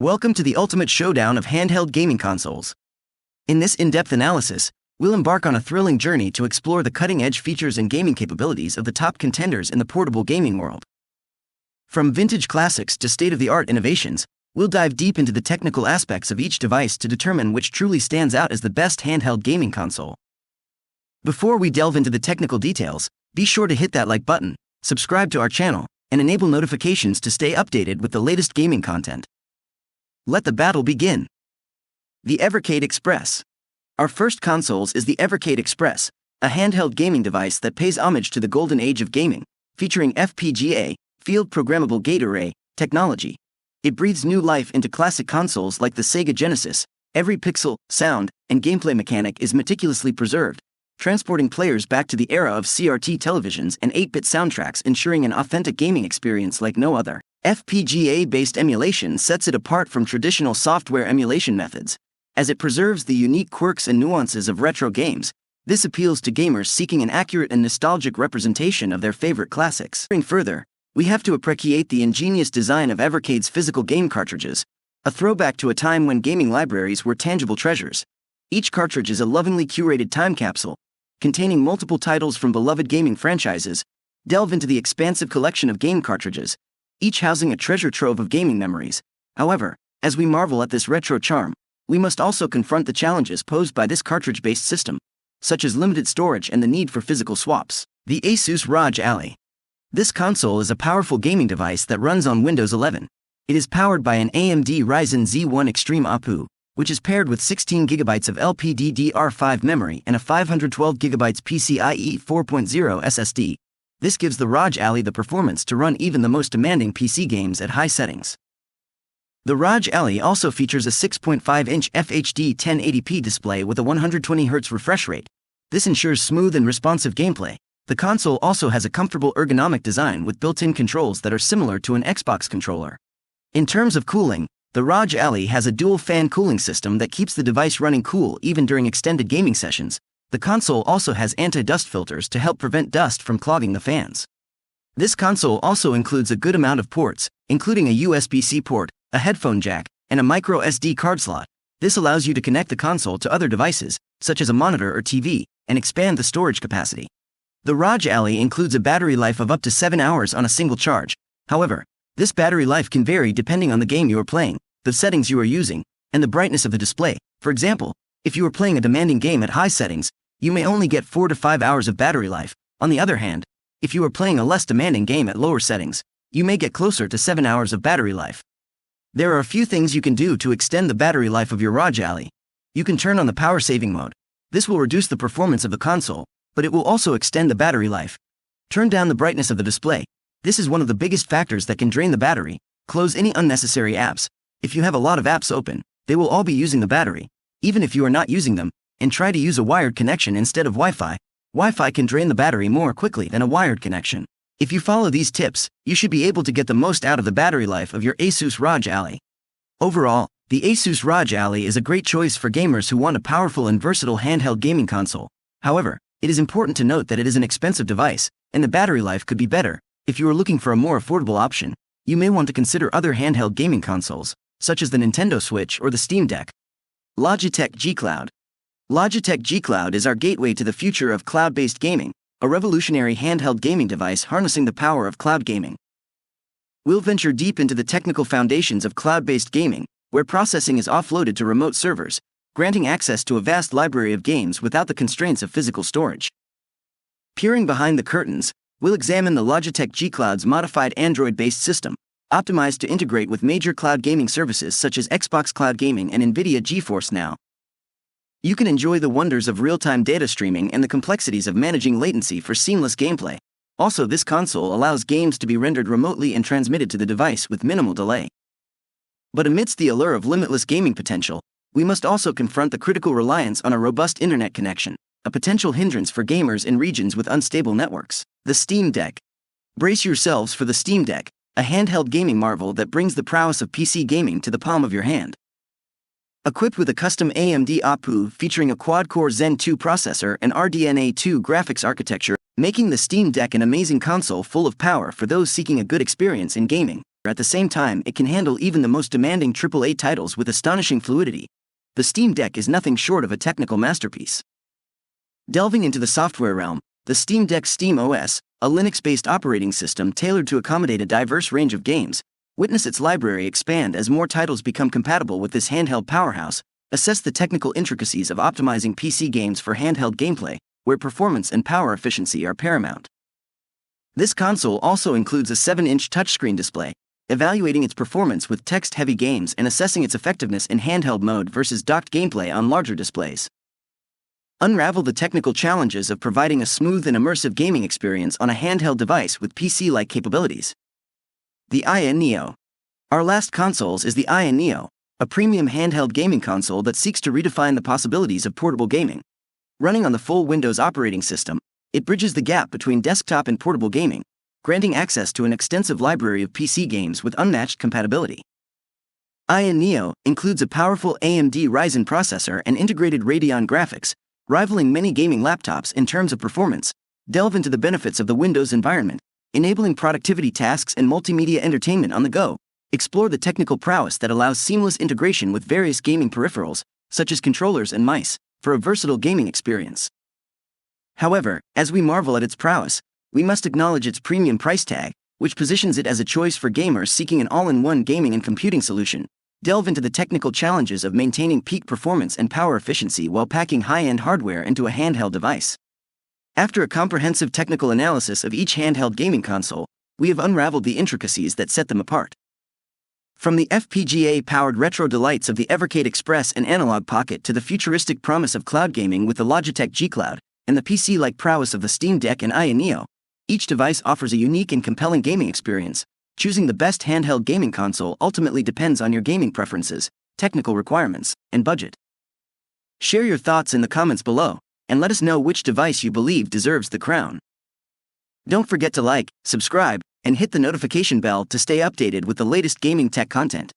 Welcome to the ultimate showdown of handheld gaming consoles. In this in-depth analysis, we'll embark on a thrilling journey to explore the cutting-edge features and gaming capabilities of the top contenders in the portable gaming world. From vintage classics to state-of-the-art innovations, we'll dive deep into the technical aspects of each device to determine which truly stands out as the best handheld gaming console. Before we delve into the technical details, be sure to hit that like button, subscribe to our channel, and enable notifications to stay updated with the latest gaming content. Let the battle begin. The Evercade Express. Our first consoles is the Evercade Express, a handheld gaming device that pays homage to the golden age of gaming, featuring FPGA, Field Programmable Gate Array, technology. It breathes new life into classic consoles like the Sega Genesis. Every pixel, sound, and gameplay mechanic is meticulously preserved, transporting players back to the era of CRT televisions and 8-bit soundtracks, ensuring an authentic gaming experience like no other. FPGA-based emulation sets it apart from traditional software emulation methods. As it preserves the unique quirks and nuances of retro games, this appeals to gamers seeking an accurate and nostalgic representation of their favorite classics. Further, we have to appreciate the ingenious design of Evercade's physical game cartridges, a throwback to a time when gaming libraries were tangible treasures. Each cartridge is a lovingly curated time capsule, containing multiple titles from beloved gaming franchises. Delve into the expansive collection of game cartridges, each housing a treasure trove of gaming memories. However, as we marvel at this retro charm, we must also confront the challenges posed by this cartridge-based system, such as limited storage and the need for physical swaps. The Asus ROG Ally. This console is a powerful gaming device that runs on Windows 11. It is powered by an AMD Ryzen Z1 Extreme APU, which is paired with 16GB of LPDDR5 memory and a 512GB PCIe 4.0 SSD. This gives the ROG Ally the performance to run even the most demanding PC games at high settings. The ROG Ally also features a 6.5-inch FHD 1080p display with a 120Hz refresh rate. This ensures smooth and responsive gameplay. The console also has a comfortable ergonomic design with built-in controls that are similar to an Xbox controller. In terms of cooling, the ROG Ally has a dual-fan cooling system that keeps the device running cool even during extended gaming sessions. The console also has anti-dust filters to help prevent dust from clogging the fans. This console also includes a good amount of ports, including a USB-C port, a headphone jack, and a micro SD card slot. This allows you to connect the console to other devices, such as a monitor or TV, and expand the storage capacity. The ROG Ally includes a battery life of up to 7 hours on a single charge. However, this battery life can vary depending on the game you are playing, the settings you are using, and the brightness of the display. For example, if you are playing a demanding game at high settings, you may only get 4 to 5 hours of battery life. On the other hand, if you are playing a less demanding game at lower settings, you may get closer to 7 hours of battery life. There are a few things you can do to extend the battery life of your ROG Ally. You can turn on the power saving mode. This will reduce the performance of the console, but it will also extend the battery life. Turn down the brightness of the display. This is one of the biggest factors that can drain the battery. Close any unnecessary apps. If you have a lot of apps open, they will all be using the battery, even if you are not using them. And try to use a wired connection instead of Wi-Fi. Wi-Fi can drain the battery more quickly than a wired connection. If you follow these tips, you should be able to get the most out of the battery life of your Asus ROG Ally. Overall, the Asus ROG Ally is a great choice for gamers who want a powerful and versatile handheld gaming console. However, it is important to note that it is an expensive device, and the battery life could be better. If you are looking for a more affordable option, you may want to consider other handheld gaming consoles, such as the Nintendo Switch or the Steam Deck. Logitech G Cloud. Logitech G Cloud is our gateway to the future of cloud-based gaming, a revolutionary handheld gaming device harnessing the power of cloud gaming. We'll venture deep into the technical foundations of cloud-based gaming, where processing is offloaded to remote servers, granting access to a vast library of games without the constraints of physical storage. Peering behind the curtains, we'll examine the Logitech G Cloud's modified Android-based system, optimized to integrate with major cloud gaming services such as Xbox Cloud Gaming and NVIDIA GeForce Now. You can enjoy the wonders of real-time data streaming and the complexities of managing latency for seamless gameplay. Also, this console allows games to be rendered remotely and transmitted to the device with minimal delay. But amidst the allure of limitless gaming potential, we must also confront the critical reliance on a robust internet connection, a potential hindrance for gamers in regions with unstable networks. The Steam Deck. Brace yourselves for the Steam Deck, a handheld gaming marvel that brings the prowess of PC gaming to the palm of your hand. Equipped with a custom AMD APU featuring a quad-core Zen 2 processor and RDNA 2 graphics architecture, making the Steam Deck an amazing console full of power for those seeking a good experience in gaming. At the same time, it can handle even the most demanding AAA titles with astonishing fluidity. The Steam Deck is nothing short of a technical masterpiece. Delving into the software realm, the Steam Deck's Steam OS, a Linux-based operating system tailored to accommodate a diverse range of games, witness its library expand as more titles become compatible with this handheld powerhouse. Assess the technical intricacies of optimizing PC games for handheld gameplay, where performance and power efficiency are paramount. This console also includes a 7-inch touchscreen display, evaluating its performance with text-heavy games and assessing its effectiveness in handheld mode versus docked gameplay on larger displays. Unravel the technical challenges of providing a smooth and immersive gaming experience on a handheld device with PC-like capabilities. The Aya Neo. Our last consoles is the Aya Neo, a premium handheld gaming console that seeks to redefine the possibilities of portable gaming. Running on the full Windows operating system, it bridges the gap between desktop and portable gaming, granting access to an extensive library of PC games with unmatched compatibility. Aya Neo includes a powerful AMD Ryzen processor and integrated Radeon graphics, rivaling many gaming laptops in terms of performance. Delve into the benefits of the Windows environment, enabling productivity tasks and multimedia entertainment on the go. Explore the technical prowess that allows seamless integration with various gaming peripherals, such as controllers and mice, for a versatile gaming experience. However, as we marvel at its prowess, we must acknowledge its premium price tag, which positions it as a choice for gamers seeking an all-in-one gaming and computing solution. Delve into the technical challenges of maintaining peak performance and power efficiency while packing high-end hardware into a handheld device. After a comprehensive technical analysis of each handheld gaming console, we have unraveled the intricacies that set them apart. From the FPGA-powered retro delights of the Evercade Express and Analog Pocket to the futuristic promise of cloud gaming with the Logitech G Cloud, and the PC-like prowess of the Steam Deck and Aya Neo, each device offers a unique and compelling gaming experience. Choosing the best handheld gaming console ultimately depends on your gaming preferences, technical requirements, and budget. Share your thoughts in the comments below, and let us know which device you believe deserves the crown. Don't forget to like, subscribe, and hit the notification bell to stay updated with the latest gaming tech content.